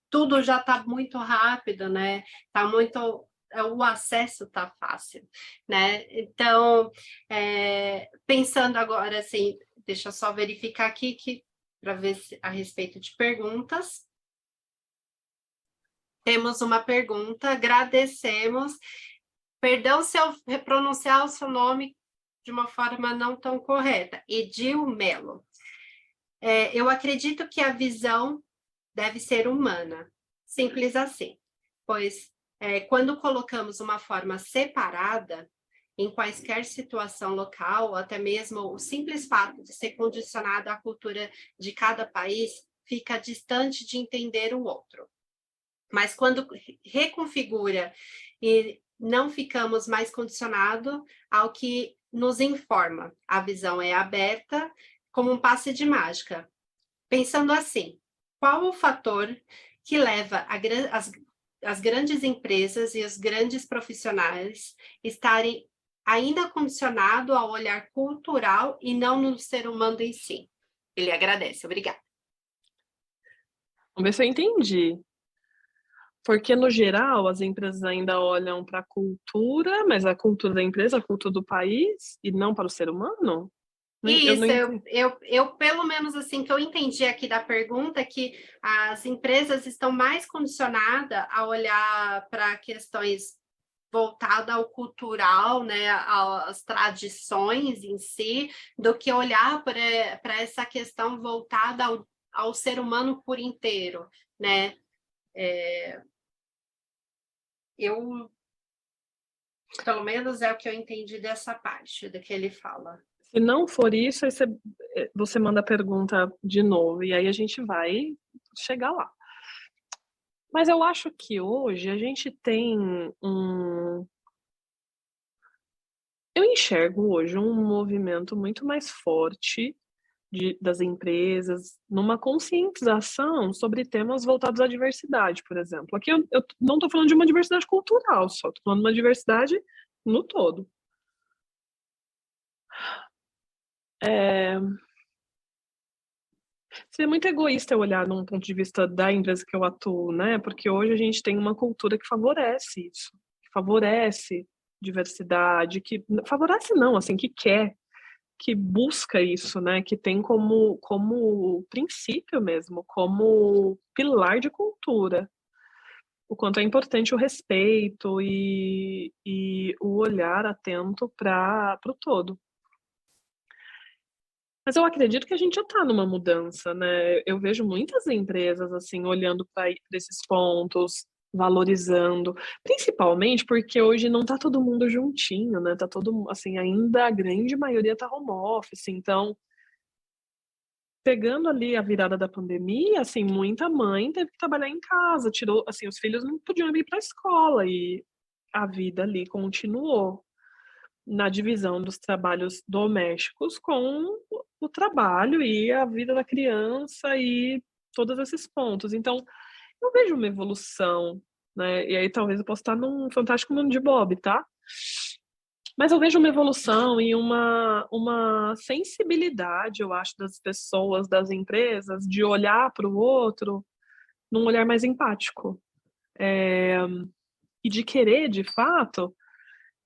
tudo já está muito rápido, né? Tá muito o acesso está fácil, né? Então, pensando agora assim, deixa eu só verificar aqui que para ver a respeito de perguntas. Temos uma pergunta, agradecemos. Perdão se eu pronunciar o seu nome de uma forma não tão correta. Edil Melo. Eu acredito que a visão deve ser humana. Simples assim. Pois, quando colocamos uma forma separada, em quaisquer situação local, ou até mesmo o simples fato de ser condicionado à cultura de cada país, fica distante de entender o outro. Mas quando reconfigura e não ficamos mais condicionados ao que nos informa, a visão é aberta como um passe de mágica. Pensando assim, qual o fator que leva as grandes empresas e os grandes profissionais estarem ainda condicionados ao olhar cultural e não no ser humano em si? Ele agradece, obrigada. Vamos ver se eu entendi. Porque, no geral, as empresas ainda olham para a cultura, mas a cultura da empresa, a cultura do país, e não para o ser humano? Eu não Isso, entendi. eu pelo menos assim que eu entendi aqui da pergunta, é que as empresas estão mais condicionadas a olhar para questões voltadas ao cultural, né, às tradições em si, do que olhar para essa questão voltada ao ser humano por inteiro, né? Eu, pelo menos é o que eu entendi dessa parte do que ele fala. Se não for isso, aí você manda a pergunta de novo, e aí a gente vai chegar lá. Mas eu acho que hoje a gente tem um. Eu enxergo hoje um movimento muito mais forte das empresas, numa conscientização sobre temas voltados à diversidade, por exemplo. Aqui eu não estou falando de uma diversidade cultural só, estou falando de uma diversidade no todo. Seria muito egoísta eu olhar num ponto de vista da empresa que eu atuo, né? Porque hoje a gente tem uma cultura que favorece isso, que favorece diversidade, que favorece não, assim, que quer, que busca isso, né? Que tem como princípio mesmo, como pilar de cultura. O quanto é importante o respeito e o olhar atento para o todo. Mas eu acredito que a gente já está numa mudança, né? Eu vejo muitas empresas assim olhando para esses pontos, valorizando, principalmente porque hoje não está todo mundo juntinho, né? Tá todo assim, ainda a grande maioria está home office, então pegando ali a virada da pandemia, assim, muita mãe teve que trabalhar em casa, tirou, assim, os filhos não podiam ir para a escola e a vida ali continuou na divisão dos trabalhos domésticos com o trabalho e a vida da criança e todos esses pontos. Então, eu vejo uma evolução, né? E aí talvez eu possa estar num fantástico mundo de Bob, tá? Mas eu vejo uma evolução e uma sensibilidade, eu acho, das pessoas, das empresas, de olhar para o outro num olhar mais empático. E de querer, de fato,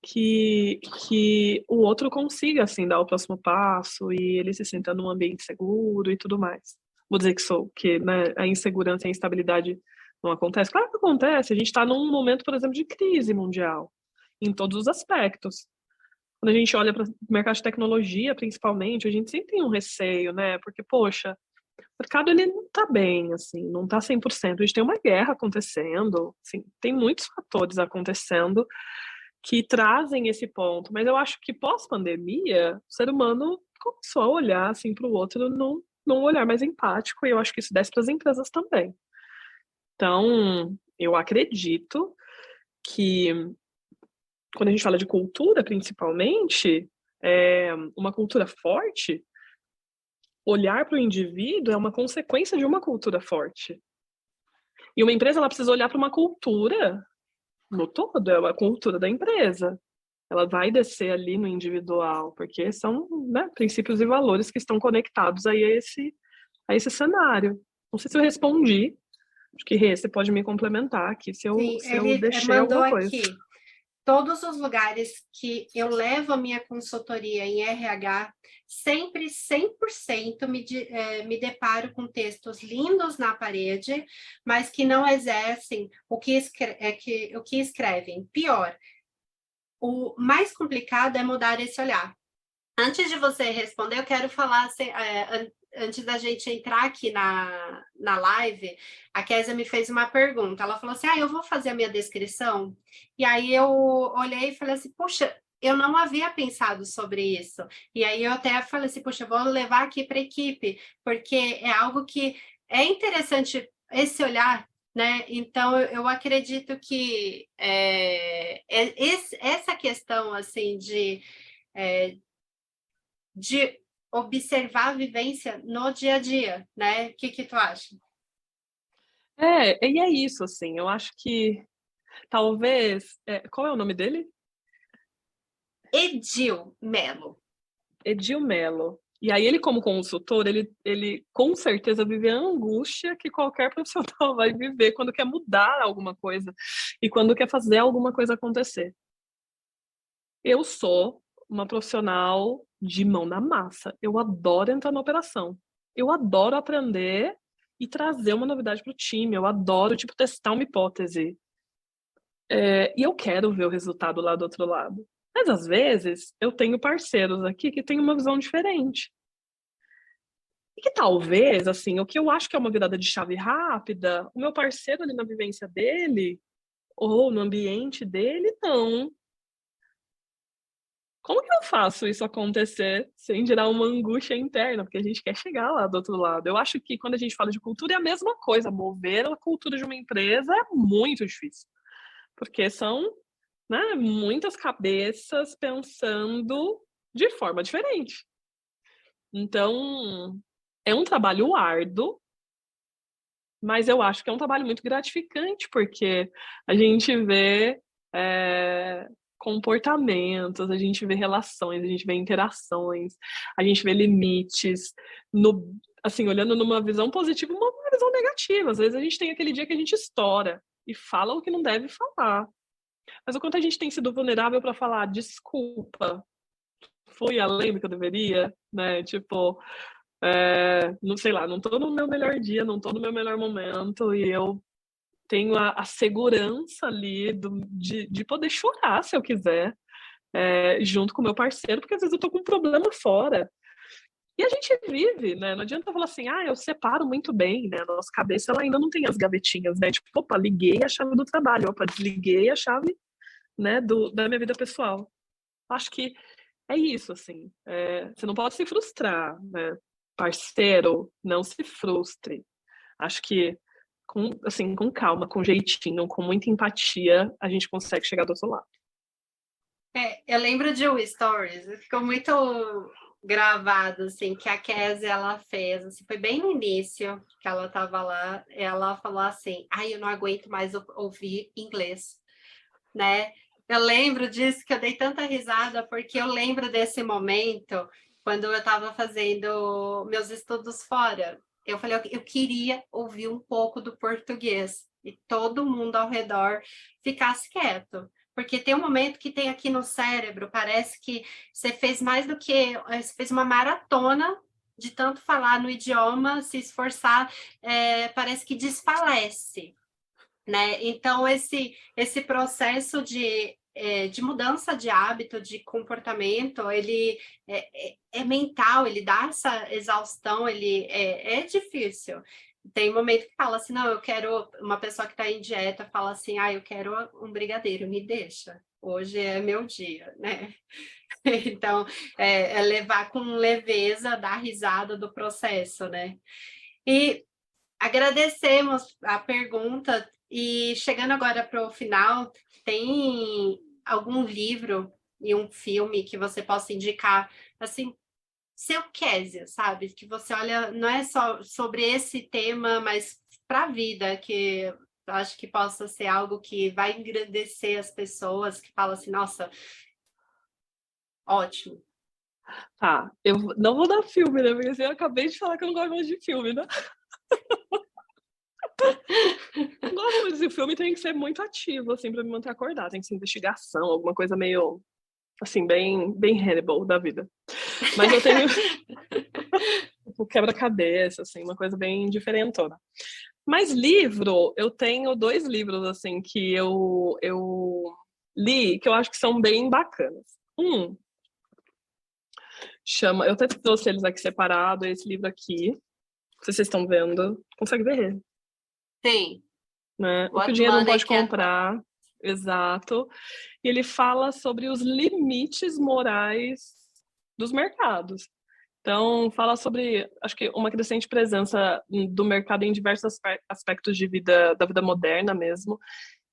que o outro consiga, assim, dar o próximo passo e ele se sinta num ambiente seguro e tudo mais. Vou dizer que né, a insegurança e a instabilidade não acontece. Claro que acontece, a gente está num momento, por exemplo, de crise mundial, em todos os aspectos. Quando a gente olha para o mercado de tecnologia, principalmente, a gente sempre tem um receio, né? Porque, poxa, o mercado ele não está bem, assim, não está 100%. A gente tem uma guerra acontecendo, assim, tem muitos fatores acontecendo que trazem esse ponto. Mas eu acho que pós-pandemia, o ser humano começou a olhar assim para o outro num olhar mais empático, e eu acho que isso desce para as empresas também. Então, eu acredito que quando a gente fala de cultura, principalmente, uma cultura forte, olhar para o indivíduo é uma consequência de uma cultura forte. E uma empresa ela precisa olhar para uma cultura no todo, é a cultura da empresa. Ela vai descer ali no individual, porque são, né, princípios e valores que estão conectados aí a esse cenário. Não sei se eu respondi, acho que Rê, você pode me complementar aqui Sim, se eu ele deixei mandou alguma coisa. aqui. Todos os lugares que eu levo a minha consultoria em RH, sempre 100% me deparo com textos lindos na parede, mas que não exercem o que escrevem. Pior, o mais complicado é mudar esse olhar. Antes de você responder, eu quero falar, antes da gente entrar aqui na live, a Kézia me fez uma pergunta. Ela falou assim: eu vou fazer a minha descrição. E aí eu olhei e falei assim: puxa, eu não havia pensado sobre isso. E aí eu até falei assim: puxa, eu vou levar aqui para a equipe, porque é algo que é interessante esse olhar. Né? Então, eu acredito que essa questão assim de observar a vivência no dia a dia, né? O que tu acha? E é isso, assim, eu acho que talvez. Qual é o nome dele? Edil Melo. Edil Melo. E aí ele, como consultor, ele com certeza vive a angústia que qualquer profissional vai viver quando quer mudar alguma coisa e quando quer fazer alguma coisa acontecer. Eu sou uma profissional de mão na massa. Eu adoro entrar na operação. Eu adoro aprender e trazer uma novidade para o time. Eu adoro, tipo, testar uma hipótese. E eu quero ver o resultado lá do outro lado. Mas às vezes eu tenho parceiros aqui que têm uma visão diferente. E que talvez, assim, o que eu acho que é uma virada de chave rápida, o meu parceiro ali na vivência dele, ou no ambiente dele, não. Como que eu faço isso acontecer sem gerar uma angústia interna? Porque a gente quer chegar lá do outro lado. Eu acho que quando a gente fala de cultura é a mesma coisa. Mover a cultura de uma empresa é muito difícil. Porque são, né, muitas cabeças pensando de forma diferente. Então, é um trabalho árduo, mas eu acho que é um trabalho muito gratificante, porque a gente vê comportamentos, a gente vê relações, a gente vê interações, a gente vê limites, assim, olhando numa visão positiva e uma visão negativa. Às vezes a gente tem aquele dia que a gente estoura e fala o que não deve falar. Mas o quanto a gente tem sido vulnerável para falar, desculpa, fui além do que eu deveria, né? Tipo, não sei lá, não tô no meu melhor dia, não tô no meu melhor momento, e eu tenho a segurança ali de poder chorar se eu quiser, junto com o meu parceiro, porque às vezes eu tô com um problema fora. E a gente vive, né? Não adianta falar assim, eu separo muito bem, né? A nossa cabeça, ela ainda não tem as gavetinhas, né? Tipo, opa, liguei a chave do trabalho, opa, desliguei a chave, né, da minha vida pessoal. Acho que é isso, assim. Você não pode se frustrar, né? Parceiro, não se frustre. Acho que assim, com calma, com jeitinho, com muita empatia, a gente consegue chegar do outro lado. Eu lembro de um stories, ficou muito gravado, assim, que a Kézia, ela fez, assim, foi bem no início que ela estava lá, ela falou assim, eu não aguento mais ouvir inglês, né? Eu lembro disso, que eu dei tanta risada, porque eu lembro desse momento, quando eu estava fazendo meus estudos fora. Eu falei, eu queria ouvir um pouco do português, e todo mundo ao redor ficasse quieto. Porque tem um momento que tem aqui no cérebro, parece que você fez mais do que... Você fez uma maratona de tanto falar no idioma, se esforçar, parece que desfalece, né? Então, esse processo de mudança de hábito, de comportamento, ele é mental, ele dá essa exaustão, ele é difícil. Tem momento que fala assim, não, eu quero... Uma pessoa que está em dieta fala assim, eu quero um brigadeiro, me deixa. Hoje é meu dia, né? Então, é levar com leveza, dar risada do processo, né? E agradecemos a pergunta e chegando agora para o final, tem algum livro e um filme que você possa indicar, assim, seu Kézia, sabe? Que você olha, não é só sobre esse tema, mas para a vida, que eu acho que possa ser algo que vai engrandecer as pessoas, que fala assim, nossa, ótimo. Tá, eu não vou dar filme, né? Porque assim, eu acabei de falar que eu não gosto mais de filme, né? Não gosto muito de filme, tem que ser muito ativo, assim, pra me manter acordado. Tem que ser investigação, alguma coisa meio, assim, bem Hannibal da vida. Mas eu tenho tipo, quebra-cabeça, assim, uma coisa bem diferentona. Mas livro, eu tenho 2 livros, assim, que eu li, que eu acho que são bem bacanas. Um chama, eu até trouxe eles aqui separado, esse livro aqui, não sei se vocês estão vendo, consegue ver, Sim, né? O que o what dinheiro não money pode can... comprar, exato. E ele fala sobre os limites morais dos mercados. Então, fala sobre, acho que uma crescente presença do mercado em diversos aspectos da vida moderna mesmo,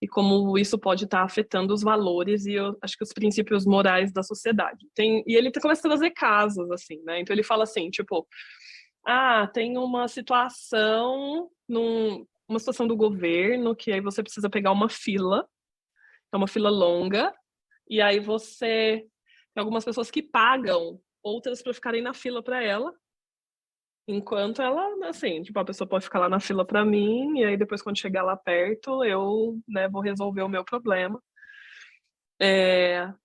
e como isso pode estar afetando os valores e eu acho que os princípios morais da sociedade. E ele começa a trazer casos, assim, né? Então ele fala assim, tipo, tem uma situação, uma situação do governo, que aí você precisa pegar uma fila, é uma fila longa, e aí tem algumas pessoas que pagam outras para ficarem na fila para ela, enquanto ela, assim, tipo, a pessoa pode ficar lá na fila para mim, e aí depois quando chegar lá perto, eu, né, vou resolver o meu problema.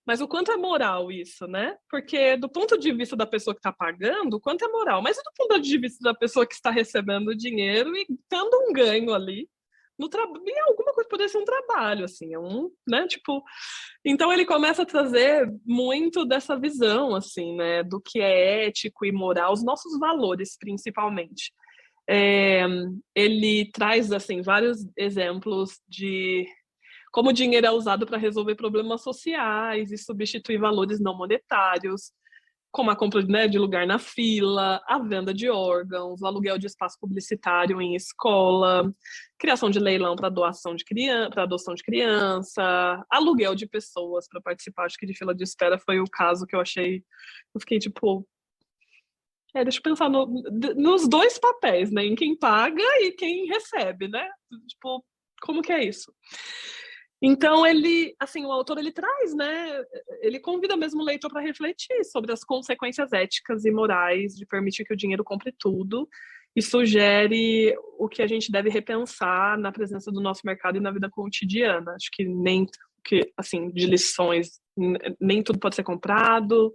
Mas o quanto é moral isso, né? Porque do ponto de vista da pessoa que está pagando, o quanto é moral, mas do ponto de vista da pessoa que está recebendo o dinheiro e tendo um ganho ali, e alguma coisa poderia ser um trabalho, assim, né, tipo... Então ele começa a trazer muito dessa visão, assim, né, do que é ético e moral, os nossos valores, principalmente. Ele traz, assim, vários exemplos de como o dinheiro é usado para resolver problemas sociais e substituir valores não monetários, como a compra, né, de lugar na fila, a venda de órgãos, o aluguel de espaço publicitário em escola, criação de leilão para doação de criança, para adoção de criança, aluguel de pessoas para participar, acho que de fila de espera foi o caso que eu achei, eu fiquei tipo, Deixa eu pensar nos dois papéis, né? Em quem paga e quem recebe, né? Tipo, como que é isso? Então, o autor, ele traz, né? Ele convida mesmo o leitor para refletir sobre as consequências éticas e morais de permitir que o dinheiro compre tudo e sugere o que a gente deve repensar na presença do nosso mercado e na vida cotidiana. Acho que de lições, nem tudo pode ser comprado,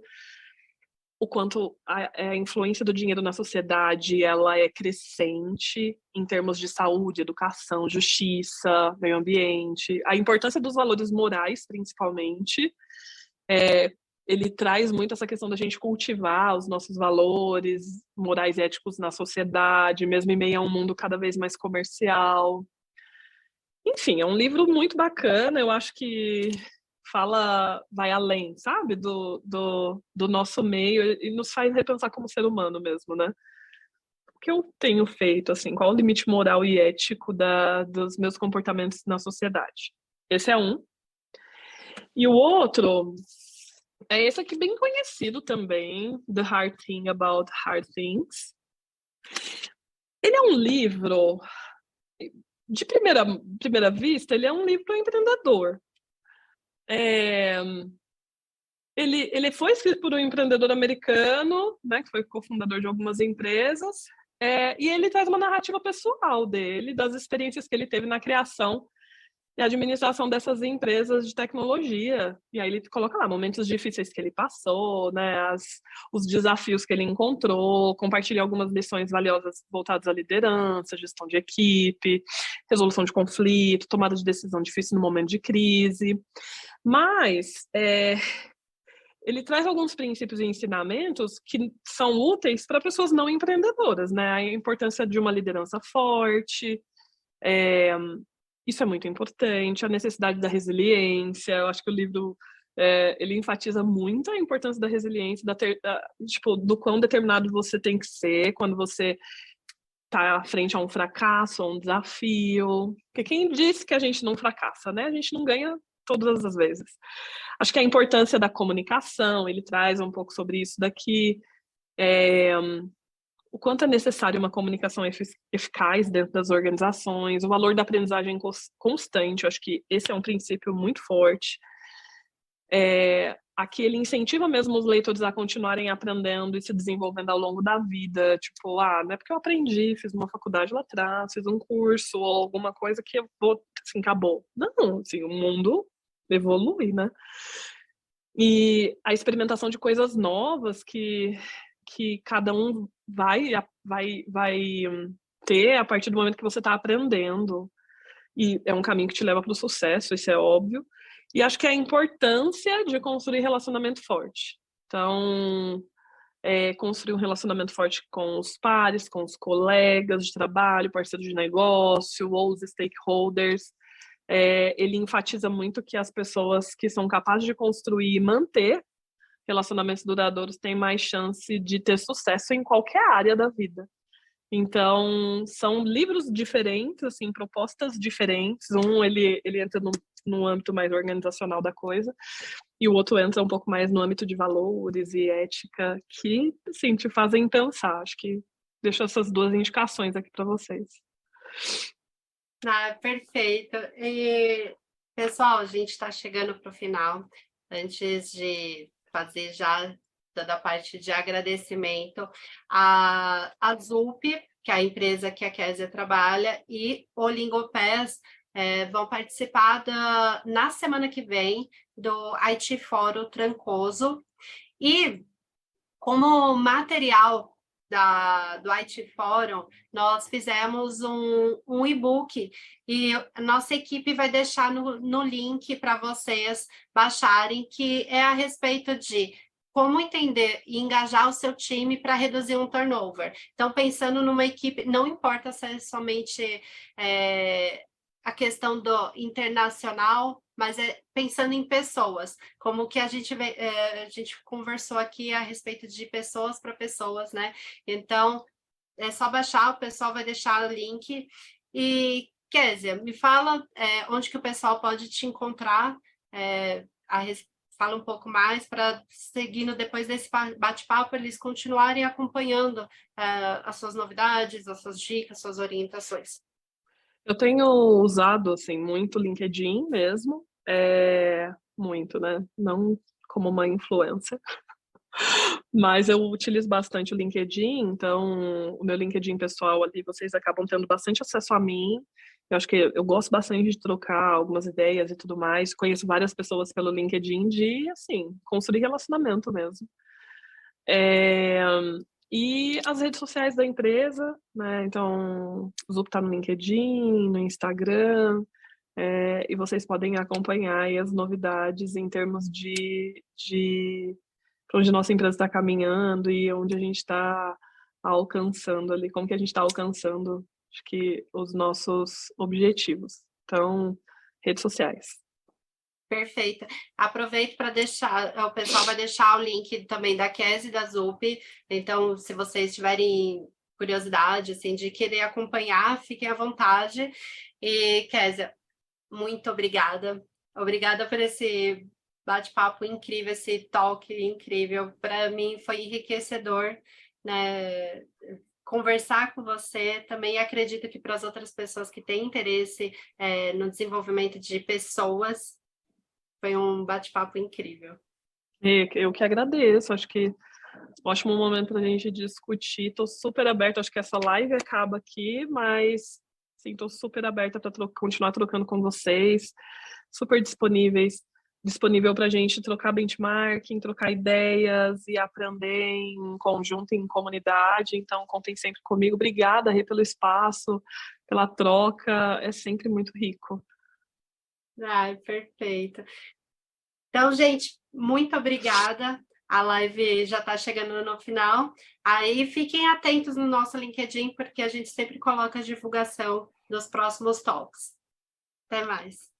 o quanto a influência do dinheiro na sociedade ela é crescente em termos de saúde, educação, justiça, meio ambiente, a importância dos valores morais, principalmente. Ele traz muito essa questão da gente cultivar os nossos valores morais e éticos na sociedade, mesmo em meio a um mundo cada vez mais comercial. Enfim, é um livro muito bacana, eu acho que vai além, sabe, do nosso meio e nos faz repensar como ser humano mesmo, né? O que eu tenho feito, assim, qual o limite moral e ético dos meus comportamentos na sociedade? Esse é um. E o outro é esse aqui bem conhecido também, The Hard Thing About Hard Things. Ele é um livro, de primeira vista, ele é um livro empreendedor. Ele foi escrito por um empreendedor americano, né, que foi cofundador de algumas empresas, e ele traz uma narrativa pessoal dele, das experiências que ele teve na criação e administração dessas empresas de tecnologia. E aí ele coloca lá momentos difíceis que ele passou, né, os desafios que ele encontrou, compartilha algumas lições valiosas voltadas à liderança, gestão de equipe, resolução de conflito, tomada de decisão difícil no momento de crise. Mas ele traz alguns princípios e ensinamentos que são úteis para pessoas não empreendedoras, né? A importância de uma liderança forte, isso é muito importante, a necessidade da resiliência. Eu acho que o livro ele enfatiza muito a importância da resiliência, do quão determinado você tem que ser quando você está frente a um fracasso, a um desafio. Porque quem disse que a gente não fracassa, né? A gente não ganha todas as vezes. Acho que a importância da comunicação, ele traz um pouco sobre isso daqui, o quanto é necessário uma comunicação eficaz dentro das organizações, o valor da aprendizagem constante, eu acho que esse é um princípio muito forte. Aqui ele incentiva mesmo os leitores a continuarem aprendendo e se desenvolvendo ao longo da vida, tipo, não é porque eu aprendi, fiz uma faculdade lá atrás, fiz um curso ou alguma coisa que eu vou, assim, acabou. Não, assim, o mundo evolui, né? E a experimentação de coisas novas que cada um vai ter a partir do momento que você está aprendendo. E é um caminho que te leva para o sucesso, isso é óbvio. E acho que a importância de construir relacionamento forte. Então, construir um relacionamento forte com os pares, com os colegas de trabalho, parceiros de negócio ou os stakeholders. Ele enfatiza muito que as pessoas que são capazes de construir e manter relacionamentos duradouros têm mais chance de ter sucesso em qualquer área da vida. Então, são livros diferentes, assim, propostas diferentes. Um, ele entra no âmbito mais organizacional da coisa, e o outro entra um pouco mais no âmbito de valores e ética, que, assim, te fazem pensar. Acho que deixo essas duas indicações aqui para vocês. Perfeito. E, pessoal, a gente está chegando para o final. Antes de fazer já toda a parte de agradecimento, a Zulp, que é a empresa que a Kézia trabalha, e o Lingopass vão participar na semana que vem do IT Fórum Trancoso. E como material do IT Fórum, nós fizemos um e-book e a nossa equipe vai deixar no link para vocês baixarem, que é a respeito de como entender e engajar o seu time para reduzir um turnover. Então, pensando numa equipe, não importa se é somente a questão do internacional, mas pensando em pessoas, como que a gente conversou aqui a respeito de pessoas para pessoas, né? Então, é só baixar, o pessoal vai deixar o link. E, Kézia, me fala onde que o pessoal pode te encontrar, fala um pouco mais para, seguindo depois desse bate-papo, eles continuarem acompanhando as suas novidades, as suas dicas, suas orientações. Eu tenho usado, assim, muito LinkedIn mesmo, muito, né? Não como uma influencer, mas eu utilizo bastante o LinkedIn, então o meu LinkedIn pessoal ali, vocês acabam tendo bastante acesso a mim. Eu acho que eu gosto bastante de trocar algumas ideias e tudo mais. Conheço várias pessoas pelo LinkedIn de, assim, construir relacionamento mesmo. É, e as redes sociais da empresa, né? Então, o Zup tá no LinkedIn, no Instagram, e vocês podem acompanhar aí as novidades em termos de para onde nossa empresa está caminhando e onde a gente está alcançando ali, como que a gente está alcançando, acho que, os nossos objetivos. Então, redes sociais. Perfeito. Aproveito para deixar, o pessoal vai deixar o link também da Kes e da Zup. Então, se vocês tiverem curiosidade, assim, de querer acompanhar, fiquem à vontade. E, Kézia, muito obrigada. Obrigada por esse bate-papo incrível, esse talk incrível. Para mim foi enriquecedor, né? Conversar com você. Também acredito que para as outras pessoas que têm interesse no desenvolvimento de pessoas, foi um bate-papo incrível. Eu que agradeço, acho que ótimo momento para a gente discutir. Estou super aberta, acho que essa live acaba aqui, mas sim, estou super aberta para continuar trocando com vocês, super disponível para a gente trocar benchmarking, trocar ideias e aprender em conjunto, em comunidade. Então, contem sempre comigo. Obrigada, Rê, pelo espaço, pela troca, é sempre muito rico. Ai, perfeito. Então, gente, muito obrigada. A live já está chegando no final. Aí fiquem atentos no nosso LinkedIn, porque a gente sempre coloca a divulgação dos próximos talks. Até mais.